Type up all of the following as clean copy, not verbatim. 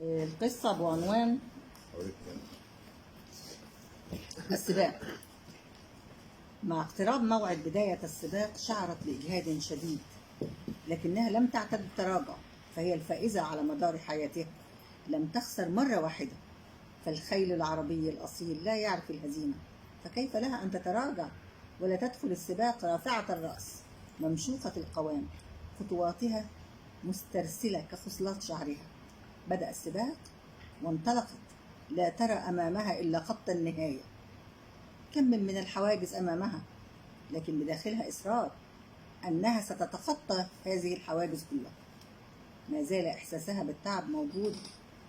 القصة بعنوان السباق. مع اقتراب موعد بداية السباق شعرت بإجهاد شديد، لكنها لم تعتد التراجع، فهي الفائزة على مدار حياتها. لم تخسر مرة واحدة، فالخيل العربي الأصيل لا يعرف الهزيمة، فكيف لها أن تتراجع ولا تدخل السباق رافعة الرأس ممشوقة القوام، خطواتها مسترسلة كخصلات شعرها. بدأ السباق وانطلقت، لا ترى أمامها إلا خط النهاية. كم من الحواجز أمامها، لكن بداخلها إصرار أنها ستتخطى هذه الحواجز كلها. ما زال إحساسها بالتعب موجود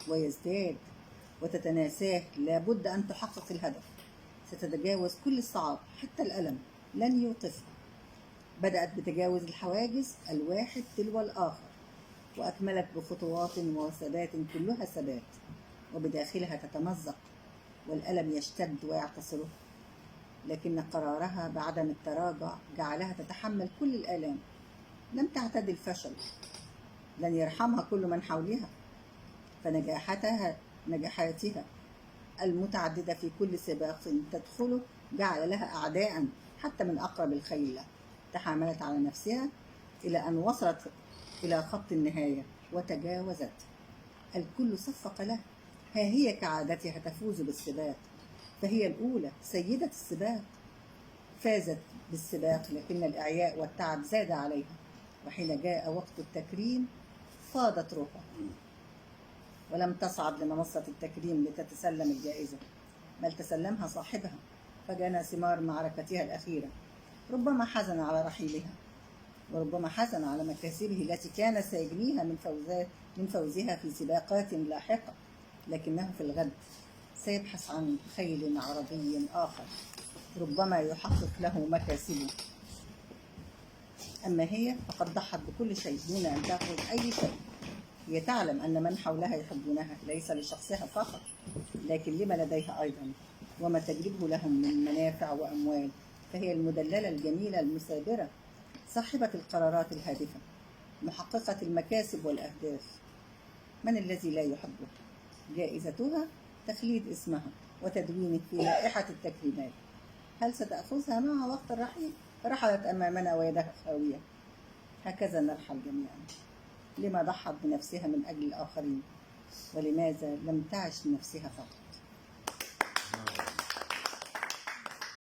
ويزداد، وتتناساه. لابد أن تحقق الهدف. ستتجاوز كل الصعاب، حتى الألم لن يوقفها. بدأت بتجاوز الحواجز الواحد تلو الآخر، وأكملت بخطوات وثبات كلها ثبات، وبداخلها تتمزق والألم يشتد ويعتصره. لكن قرارها بعدم التراجع جعلها تتحمل كل الآلام. لم تعتد الفشل، لن يرحمها كل من حولها، فنجاحاتها المتعددة في كل سباق تدخله جعل لها أعداء حتى من أقرب الخيل. تحاملت على نفسها إلى أن وصلت إلى خط النهاية وتجاوزت. الكل صفق لها. ها هي كعادتها تفوز بالسباق، فهي الأولى سيدة السباق. فازت بالسباق، لكن الإعياء والتعب زاد عليها، وحين جاء وقت التكريم فاضت روحها، ولم تصعد لمنصة التكريم لتتسلم الجائزة، بل تسلمها صاحبها فجنى ثمار معركتها الأخيرة. ربما حزن على رحيلها، وربما حزن على مكاسبه التي كان سيجنيها من فوزها في سباقات لاحقة، لكنه في الغد سيبحث عن خيل عربي آخر ربما يحقق له مكاسبه. أما هي فقد ضحت بكل شيء دون أن تأخذ أي شيء. هي تعلم أن من حولها يحبونها ليس لشخصها فقط، لكن لما لديها أيضا وما تجلبه لهم من منافع وأموال. فهي المدللة الجميلة المثابرة، صاحبة القرارات الهادفة، محققة المكاسب والأهداف. من الذي لا يحبه؟ جائزتها تخليد اسمها وتدوينه في لائحة التكريمات. هل ستأخذها معها وقت الرحيل؟ رحلت أمامنا ويدها خاوية. هكذا نرحل جميعا. لما ضحت بنفسها من أجل الآخرين؟ ولماذا لم تعش لنفسها فقط؟